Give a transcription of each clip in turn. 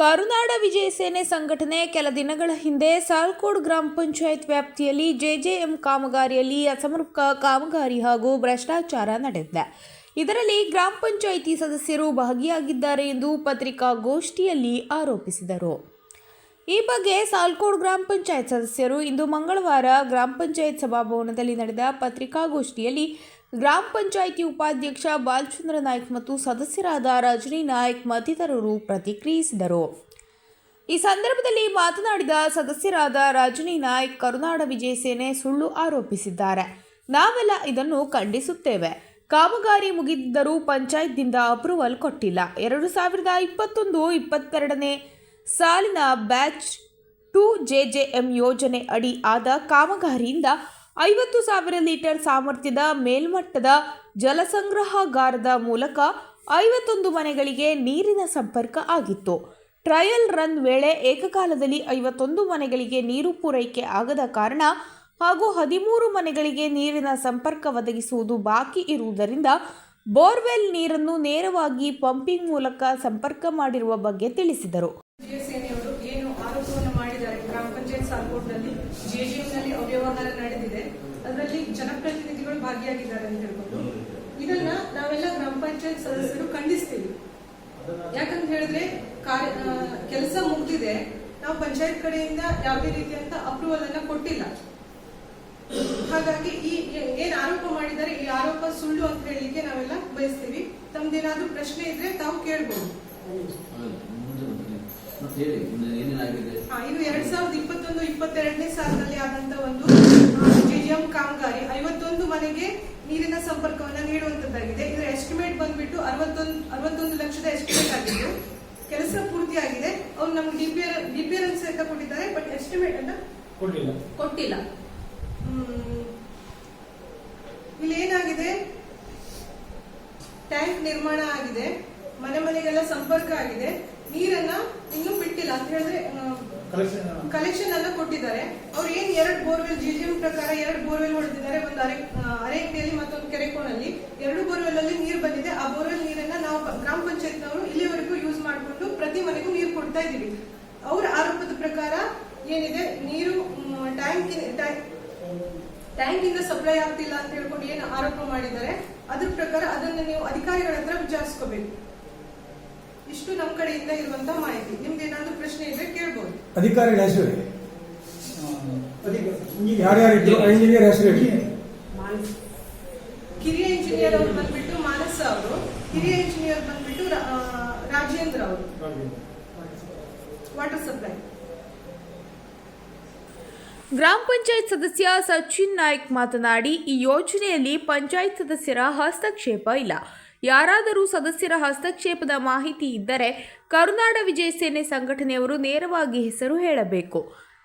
ಕರುನಾಡ ವಿಜಯ ಸೇನೆ ಸಂಘಟನೆ ಕೆಲ ದಿನಗಳ ಹಿಂದೆ ಸಾಲ್ಕೋಡ್ ಗ್ರಾಮ ಪಂಚಾಯತ್ ವ್ಯಾಪ್ತಿಯಲ್ಲಿ ಜೆಜೆಎಂ ಕಾಮಗಾರಿಯಲ್ಲಿ ಅಸಮರ್ಪಕ ಕಾಮಗಾರಿ ಹಾಗೂ ಭ್ರಷ್ಟಾಚಾರ ನಡೆದಿದೆ. ಇದರಲ್ಲಿ ಗ್ರಾಮ ಪಂಚಾಯಿತಿ ಸದಸ್ಯರು ಭಾಗಿಯಾಗಿದ್ದಾರೆ ಎಂದು ಪತ್ರಿಕಾಗೋಷ್ಠಿಯಲ್ಲಿ ಆರೋಪಿಸಿದರು. ಈ ಬಗ್ಗೆ ಸಾಲ್ಕೋಡ್ ಗ್ರಾಮ ಪಂಚಾಯತ್ ಸದಸ್ಯರು ಇಂದು ಮಂಗಳವಾರ ಗ್ರಾಮ ಪಂಚಾಯತ್ ಸಭಾಭವನದಲ್ಲಿ ನಡೆದ ಪತ್ರಿಕಾಗೋಷ್ಠಿಯಲ್ಲಿ ಗ್ರಾಮ ಪಂಚಾಯಿತಿ ಉಪಾಧ್ಯಕ್ಷ ಬಾಲಚಂದ್ರ ನಾಯ್ಕ್ ಮತ್ತು ಸದಸ್ಯರಾದ ರಜನಿ ನಾಯ್ಕ್ ಮತ್ತಿತರರು ಪ್ರತಿಕ್ರಿಯಿಸಿದರು. ಈ ಸಂದರ್ಭದಲ್ಲಿ ಮಾತನಾಡಿದ ಸದಸ್ಯರಾದ ರಜನಿ ನಾಯ್ಕ್, ಕರುನಾಡ ವಿಜಯ ಸೇನೆ ಸುಳ್ಳು ಆರೋಪಿಸಿದ್ದಾರೆ. ನಾವೆಲ್ಲ ಇದನ್ನು ಖಂಡಿಸುತ್ತೇವೆ. ಕಾಮಗಾರಿ ಮುಗಿದಿದ್ದರೂ ಪಂಚಾಯತ್ದಿಂದ ಅಪ್ರೂವಲ್ ಕೊಟ್ಟಿಲ್ಲ. 2021-22ನೇ ಸಾಲಿನ ಬ್ಯಾಚ್ 2 ಜೆಜೆಎಂ ಯೋಜನೆ ಅಡಿ ಆದ ಕಾಮಗಾರಿಯಿಂದ 50,000 ಲೀಟರ್ ಸಾಮರ್ಥ್ಯದ ಮೇಲ್ಮಟ್ಟದ ಜಲಸಂಗ್ರಹಾಗಾರದ ಮೂಲಕ 51 ಮನೆಗಳಿಗೆ ನೀರಿನ ಸಂಪರ್ಕ ಆಗಿತ್ತು. ಟ್ರಯಲ್ ರನ್ ವೇಳೆ ಏಕಕಾಲದಲ್ಲಿ 51 ಮನೆಗಳಿಗೆ ನೀರು ಪೂರೈಕೆ ಆಗದ ಕಾರಣ ಹಾಗೂ 13 ಮನೆಗಳಿಗೆ ನೀರಿನ ಸಂಪರ್ಕ ಒದಗಿಸುವುದು ಬಾಕಿ ಇರುವುದರಿಂದ ಬೋರ್ವೆಲ್ ನೀರನ್ನು ನೇರವಾಗಿ ಪಂಪಿಂಗ್ ಮೂಲಕ ಸಂಪರ್ಕ ಮಾಡಿರುವ ಬಗ್ಗೆ ತಿಳಿಸಿದರು. ಏನು ಆರೋಪವನ್ನು ಮಾಡಿದ್ದಾರೆ, ಗ್ರಾಮ ಪಂಚಾಯತ್ ಸಾಲ್ಕೋಟ್ನಲ್ಲಿ ಜೆಜೆಎಂನಲ್ಲಿ ಅವ್ಯವಹಾರ ನಡೆದಿದೆ, ಅದರಲ್ಲಿ ಜನಪ್ರತಿನಿಧಿಗಳು ಭಾಗಿಯಾಗಿದ್ದಾರೆ ಅಂತ ಹೇಳ್ಕೊಂಡು ಇದನ್ನ ನಾವೆಲ್ಲ ಗ್ರಾಮ ಪಂಚಾಯತ್ ಸದಸ್ಯರು ಖಂಡಿಸ್ತೀವಿ. ಯಾಕಂತ ಹೇಳಿದ್ರೆ ಕೆಲಸ ಮುಗ್ದಿದೆ, ನಾವು ಪಂಚಾಯತ್ ಕಡೆಯಿಂದ ಯಾವುದೇ ರೀತಿಯಂತ ಅಪ್ರೂವಲ್ ಅನ್ನ ಕೊಟ್ಟಿಲ್ಲ. ಹಾಗಾಗಿ ಈ ಏನ್ ಆರೋಪ ಮಾಡಿದ್ದಾರೆ ಈ ಆರೋಪ ಸುಳ್ಳು ಅಂತ ಹೇಳಲಿಕ್ಕೆ ನಾವೆಲ್ಲ ಬಯಸ್ತೀವಿ. ತಮ್ದೇನಾದ್ರೂ ಪ್ರಶ್ನೆ ಇದ್ರೆ ತಾವು ಕೇಳ್ಬಹುದು. ಇದು 2021-22ನೇ ಸಾಲಿನಲ್ಲಿ ಆದಂತ ಒಂದು ಜೆಜೆಎಂ ಕಾಮಗಾರಿ 51 ಮನೆಗೆ ನೀರಿನ ಸಂಪರ್ಕವನ್ನ ನೀಡುವಂತದ್ದಾಗಿದೆ. ಇದರ ಎಸ್ಟಿಮೇಟ್ ಬಂದ್ಬಿಟ್ಟು 61 ಲಕ್ಷದ ಎಸ್ಟಿಮೇಟ್ ಆಗಿದ್ದು ಕೆಲಸ ಪೂರ್ತಿ ಆಗಿದೆ. ಅವ್ರು ನಮ್ಗೆ ಡಿಪಿಆರ್ ಸಹಿತ ಕೊಟ್ಟಿದ್ದಾರೆ, ಬಟ್ ಎಸ್ಟಿಮೇಟ್ ಅನ್ನ ಕೊಟ್ಟಿಲ್ಲ. ಇಲ್ಲಿ ಏನಾಗಿದೆ, ಟ್ಯಾಂಕ್ ನಿರ್ಮಾಣ ಆಗಿದೆ, ಮನೆಗೆಲ್ಲ ಸಂಪರ್ಕ ಆಗಿದೆ, ನೀರನ್ನ ಇನ್ನೂ ಬಿಟ್ಟಿಲ್ಲ ಅಂತ ಹೇಳಿದ್ರೆ ಕಲೆಕ್ಷನ್ ಅನ್ನ ಕೊಟ್ಟಿದ್ದಾರೆ. ಅವ್ರು ಏನ್ 2 ಬೋರ್ವೆಲ್ ಜೆಜೆಎಂ ಪ್ರಕಾರ 2 ಬೋರ್ವೆಲ್ ಹೊಡೆದಿದ್ದಾರೆ, ಒಂದು ಅರೆಂಟಿಯಲ್ಲಿ ಮತ್ತೊಂದು ಕೆರೆಕೋಣಲ್ಲಿ 2 ಬೋರ್ವೆಲ್ ಅಲ್ಲಿ ನೀರು ಬಂದಿದೆ. ಆ ಬೋರ್ವೆಲ್ ನೀರನ್ನ ನಾವು ಗ್ರಾಮ ಪಂಚಾಯತ್ ನವರು ಇಲ್ಲಿವರೆಗೂ ಯೂಸ್ ಮಾಡಿಕೊಂಡು ಪ್ರತಿ ಮನೆಗೂ ನೀರು ಕೊಡ್ತಾ ಇದೀವಿ. ಅವರ ಆರೋಪದ ಪ್ರಕಾರ ಏನಿದೆ, ನೀರು ಟ್ಯಾಂಕ್ ಇಂದ ಸಪ್ಲೈ ಆಗ್ತಿಲ್ಲ ಅಂತ ಹೇಳ್ಕೊಂಡು ಏನು ಆರೋಪ ಮಾಡಿದ್ದಾರೆ, ಅದ್ರ ಪ್ರಕಾರ ಅದನ್ನ ನೀವು ಅಧಿಕಾರಿಗಳ ಹತ್ರ ವಿಚಾರಿಸ್ಕೋಬೇಕು. ಇಷ್ಟು ನಮ್ಮ ಕಡೆಯಿಂದ ಇರುವಂತ ಮಾಹಿತಿ. ನಿಮ್ಗೆ ಏನಾದ್ರು ಪ್ರಶ್ನೆ ಇದ್ರೆ ಕೇಳಬಹುದು. ಅಧಿಕಾರಿಗಳ ಹೆಸರು ಇಂಜಿನಿಯರ್ ಹೆಸರು ಕಿರಿಯ ಇಂಜಿನಿಯರ್ ಅವರು ಬಂದ್ಬಿಟ್ಟು ಮಾನಸ ಅವರು, ಹಿರಿಯ ಇಂಜಿನಿಯರ್ ಬಂದ್ಬಿಟ್ಟು ರಾಜೇಂದ್ರ ಅವರು, ವಾಟರ್ ಸಪ್ಲೈ. ಗ್ರಾಮ ಪಂಚಾಯತ್ ಸದಸ್ಯ ಸಚಿನ್ ನಾಯ್ಕ್ ಮಾತನಾಡಿ, ಈ ಯೋಜನೆಯಲ್ಲಿ ಪಂಚಾಯತ್ ಸದಸ್ಯರ ಹಸ್ತಕ್ಷೇಪ ಇಲ್ಲ. ಯಾರಾದರೂ ಸದಸ್ಯರ ಹಸ್ತಕ್ಷೇಪದ ಮಾಹಿತಿ ಇದ್ದರೆ ಕರುನಾಡ ವಿಜಯ ಸೇನೆ ಸಂಘಟನೆಯವರು ನೇರವಾಗಿ ಹೆಸರು ಹೇಳಬೇಕು.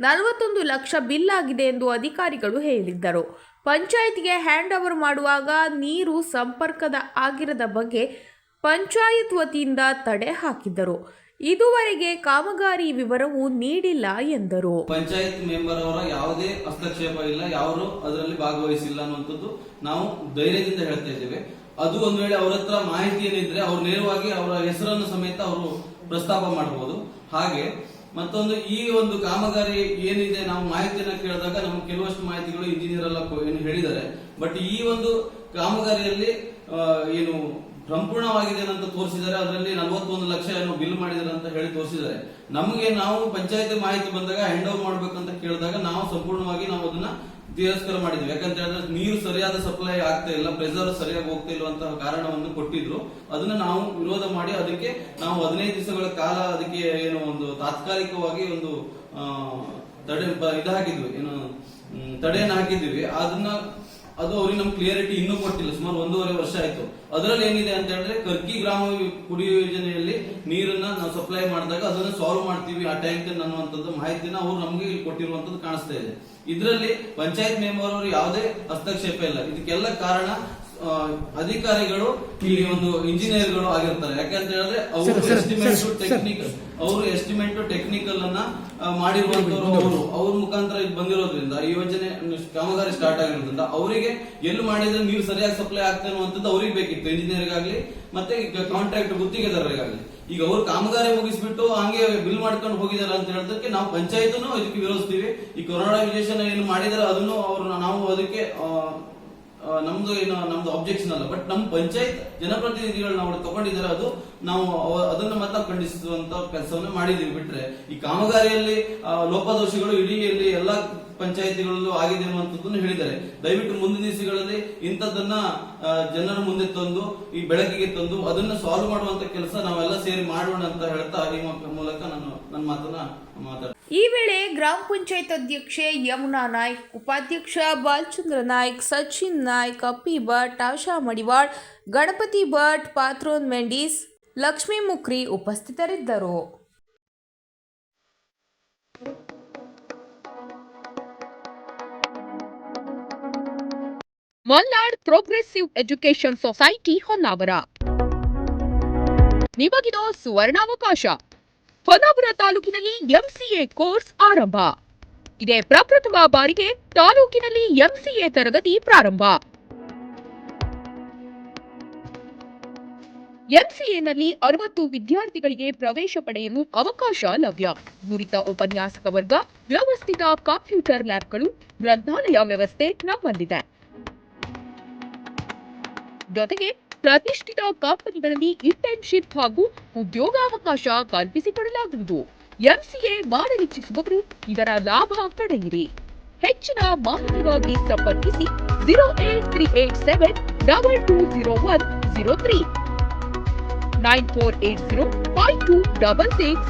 41 ಲಕ್ಷ ಬಿಲ್ ಆಗಿದೆ ಎಂದು ಅಧಿಕಾರಿಗಳು ಹೇಳಿದ್ದರು. ಪಂಚಾಯತ್ಗೆ ಹ್ಯಾಂಡ್ ಓವರ್ ಮಾಡುವಾಗ ನೀರು ಸಂಪರ್ಕದ ಆಗಿರದ ಬಗ್ಗೆ ಪಂಚಾಯತ್ ವತಿಯಿಂದ ತಡೆ ಹಾಕಿದ್ದರು. ಇದುವರೆಗೆ ಕಾಮಗಾರಿ ವಿವರವೂ ನೀಡಿಲ್ಲ ಎಂದರು. ಪಂಚಾಯತ್ ಮೆಂಬರ್ ಅವರ ಯಾವುದೇ ಹಸ್ತಕ್ಷೇಪ ಇಲ್ಲ, ಯಾರು ಅದರಲ್ಲಿ ಭಾಗವಹಿಸಿಲ್ಲ ಅನ್ನುವಂಥದ್ದು ನಾವು ಧೈರ್ಯದಿಂದ ಹೇಳ್ತಾ ಇದ್ದೇವೆ. ಅದು ಒಂದು ವೇಳೆ ಅವರ ಹತ್ರ ಮಾಹಿತಿ ಏನಿದ್ರೆ ಅವ್ರು ನೇರವಾಗಿ ಅವರ ಹೆಸರನ್ನು ಸಮೇತ ಅವರು ಪ್ರಸ್ತಾಪ ಮಾಡಬಹುದು. ಹಾಗೆ ಮತ್ತೊಂದು, ಈ ಒಂದು ಕಾಮಗಾರಿ ಏನಿದೆ, ನಾವು ಮಾಹಿತಿಯನ್ನ ಕೇಳಿದಾಗ ನಮ್ಗೆ ಕೆಲವಷ್ಟು ಮಾಹಿತಿಗಳು ಇಂಜಿನಿಯರ್ ಎಲ್ಲ ಏನು ಹೇಳಿದ್ದಾರೆ. ಬಟ್ ಈ ಒಂದು ಕಾಮಗಾರಿಯಲ್ಲಿ ಏನು ಸಂಪೂರ್ಣವಾಗಿದೆ ಅಂತ ತೋರಿಸಿದ್ದಾರೆ. ಅದರಲ್ಲಿ 41 ಲಕ್ಷ ಏನು ಬಿಲ್ ಮಾಡಿದಾರೆ ಅಂತ ಹೇಳಿ ತೋರಿಸಿದ್ದಾರೆ. ನಮಗೆ ನಾವು ಪಂಚಾಯತ್ ಮಾಹಿತಿ ಬಂದಾಗ ಹ್ಯಾಂಡ್ ಓವರ್ ಮಾಡ್ಬೇಕಂತ ಕೇಳಿದಾಗ ನಾವು ಸಂಪೂರ್ಣವಾಗಿ ನಾವು ಅದನ್ನ ತಿರಸ್ಕಾರ ಮಾಡಿದ್ವಿ. ಯಾಕಂತ ಹೇಳಿದ್ರೆ ನೀರು ಸರಿಯಾದ ಸಪ್ಲೈ ಆಗ್ತಾ ಇಲ್ಲ, ಪ್ರೆಸರ್ ಸರಿಯಾಗಿ ಹೋಗ್ತಾ ಇರುವಂತಹ ಕಾರಣವನ್ನು ಕೊಟ್ಟಿದ್ರು. ಅದನ್ನ ನಾವು ವಿರೋಧ ಮಾಡಿ ಅದಕ್ಕೆ ನಾವು 15 ದಿವಸಗಳ ಕಾಲ ಅದಕ್ಕೆ ಏನು ಒಂದು ತಾತ್ಕಾಲಿಕವಾಗಿ ಒಂದು ಹಾಕಿದ್ವಿ, ಏನು ತಡೆಯನ್ನು ಹಾಕಿದ್ವಿ. ಅದು ಅವ್ರಿಗೆ ನಮ್ ಕ್ಲಿಯರಿಟಿ ಇನ್ನೂ ಕೊಟ್ಟಿಲ್ಲ. ಸುಮಾರು 1.5 ವರ್ಷ ಆಯ್ತು. ಅದರಲ್ಲಿ ಏನಿದೆ ಅಂತ ಹೇಳಿದ್ರೆ, ಕರ್ಕಿ ಗ್ರಾಮ ಕುಡಿಯುವ ಯೋಜನೆಯಲ್ಲಿ ನೀರನ್ನ ನಾವು ಸಪ್ಲೈ ಮಾಡಿದಾಗ ಅದನ್ನ ಸಾಲ್ವ್ ಮಾಡ್ತೀವಿ ಆ ಟ್ಯಾಂಕ್ ಅನ್ನುವಂಥದ್ದು ಮಾಹಿತಿನ ಅವ್ರು ನಮ್ಗೆ ಇಲ್ಲಿ ಕೊಟ್ಟಿರುವಂತದ್ದು ಕಾಣಿಸ್ತಾ ಇದೆ. ಇದರಲ್ಲಿ ಪಂಚಾಯತ್ ಮೆಂಬರ್ ಅವರು ಯಾವುದೇ ಹಸ್ತಕ್ಷೇಪ ಇಲ್ಲ. ಇದಕ್ಕೆಲ್ಲ ಕಾರಣ ಅಧಿಕಾರಿಗಳು, ಇಲ್ಲಿ ಒಂದು ಇಂಜಿನಿಯರ್ಗಳು ಆಗಿರ್ತಾರೆ. ಯಾಕಂತ ಹೇಳಿದ್ರೆ ಅವರು ಎಸ್ಟಿಮೇಟ್ ಟೆಕ್ನಿಕಲ್ ಅನ್ನ ಮಾಡಿರುವಂತವ್ರು, ಅವ್ರ ಮುಖಾಂತರ ಇದು ಬಂದಿರೋದ್ರಿಂದ ಈ ಯೋಜನೆ ಕಾಮಗಾರಿ ಸ್ಟಾರ್ಟ್ ಆಗಿರೋದ್ರಿಂದ ಅವರಿಗೆ ಎಲ್ಲಿ ಮಾಡಿದ್ರೆ ನೀರು ಸರಿಯಾಗಿ ಸಪ್ಲೈ ಆಗ್ತಾ ಅನ್ನುವಂಥದ್ದು ಅವ್ರಿಗೆ ಬೇಕಿತ್ತು, ಇಂಜಿನಿಯರ್ಗಾಗ್ಲಿ ಮತ್ತೆ ಕಾಂಟ್ರಾಕ್ಟ್ ಗುತ್ತಿಗೆದಾರರಿಗಾಗ್ಲಿ. ಈಗ ಅವರು ಕಾಮಗಾರಿ ಮುಗಿಸ್ಬಿಟ್ಟು ಹಂಗೆ ಬಿಲ್ ಮಾಡ್ಕೊಂಡು ಹೋಗಿದಾರೆ ಅಂತ ಹೇಳೋದಕ್ಕೆ ನಾವು ಪಂಚಾಯತ್ನು ಇದಕ್ಕೆ ವಿರೋಧಿಸ್ತೀವಿ. ಈ ಕೊರೋನಾ ಏನು ಮಾಡಿದಾರೆ ಅದನ್ನು ನಾವು ಅದಕ್ಕೆ ನಮ್ದು ಅಬ್ಜೆಕ್ಷನ್ ಅಲ್ಲ, ಬಟ್ ನಮ್ಮ ಪಂಚಾಯತ್ ಜನಪ್ರತಿನಿಧಿಗಳು ನಾವು ತಗೊಂಡಿದ್ದಾರೆ, ಅದು ನಾವು ಅದನ್ನ ಮಾತ್ರ ಖಂಡಿಸುವಂತ ಕೆಲಸವನ್ನ ಮಾಡಿದೀವಿ. ಬಿಟ್ರೆ ಈ ಕಾಮಗಾರಿಯಲ್ಲಿ ಲೋಪದೋಷಗಳು ಇಡೀ ಎಲ್ಲಾ ಪಂಚಾಯತಿಗಳಲ್ಲೂ ಆಗಿದೆ ಅನ್ನುವಂಥದ್ದನ್ನು ಹೇಳಿದ್ದಾರೆ. ದಯವಿಟ್ಟು ಮುಂದಿನ ದಿವಸಗಳಲ್ಲಿ ಇಂಥದ್ದನ್ನ ಜನರ ಮುಂದೆ ತಂದು ಈ ಬೆಳಕಿಗೆ ತಂದು ಅದನ್ನ ಸಾಲ್ವ್ ಮಾಡುವಂತ ಕೆಲಸ ನಾವೆಲ್ಲ ಸೇರಿ ಮಾಡೋಣ ಅಂತ ಹೇಳ್ತಾ ಈ ಮೂಲಕ ನಾನು ನನ್ನ ಮಾತನ್ನ ಮಾತಾಡ್ತೀನಿ. ಈ ವೇಳೆ ಗ್ರಾಮ ಪಂಚಾಯತ್ ಅಧ್ಯಕ್ಷೆ ಯಮುನಾ ನಾಯ್ಕ್, ಉಪಾಧ್ಯಕ್ಷ ಬಾಲಚಂದ್ರ ನಾಯ್ಕ್, ಸಚಿನ್ ನಾಯ್ಕ್, ಅಪ್ಪಿ ಭಟ್, ಆಶಾ ಮಡಿವಾಳ್, ಗಣಪತಿ ಭಟ್, ಪಾತ್ರೋನ್ ಮೆಂಡೀಸ್, ಲಕ್ಷ್ಮೀ ಮುಕ್ರಿ ಉಪಸ್ಥಿತರಿದ್ದರು. Malnad progressive education society Honnavar ನಿಮಗಿದು ಸುವರ್ಣಾವಕಾಶ. ಹೊನ್ನಾವರ ತಾಲೂಕಿನಲ್ಲಿ ಎಂಸಿಎ ಕೋರ್ಸ್ ಆರಂಭ. ಇದೇ ಪ್ರಪ್ರಥಮ ಬಾರಿಗೆ ತಾಲೂಕಿನಲ್ಲಿ ಎಂಸಿಎ ತರಗತಿ ಪ್ರಾರಂಭ. ಎಂಸಿಎನಲ್ಲಿ 60 ವಿದ್ಯಾರ್ಥಿಗಳಿಗೆ ಪ್ರವೇಶ ಪಡೆಯಲು ಅವಕಾಶ ಲಭ್ಯ. ನುರಿತ ಉಪನ್ಯಾಸಕ ವರ್ಗ, ವ್ಯವಸ್ಥಿತ ಕಂಪ್ಯೂಟರ್ ಲ್ಯಾಬ್ಗಳು, ಗ್ರಂಥಾಲಯ ವ್ಯವಸ್ಥೆ ನಮ್ಮಲ್ಲಿದೆ. ಜೊತೆಗೆ ಪ್ರತಿಷ್ಠಿತ ಕಂಪನಿಗಳಲ್ಲಿ ಇಂಟರ್ನ್ಶಿಪ್ ಹಾಗೂ ಉದ್ಯೋಗಾವಕಾಶ ಕಲ್ಪಿಸಿಕೊಡಲಾಗುವುದು. ಎಂಸಿಎ ಮಾಡಲಿಚ್ಛಿಸುವವರು ಇದರ ಲಾಭ ಪಡೆಯಿರಿ. ಹೆಚ್ಚಿನ ಮಾಹಿತಿಗಾಗಿ ಸಂಪರ್ಕಿಸಿ 08387 220103 9480 5266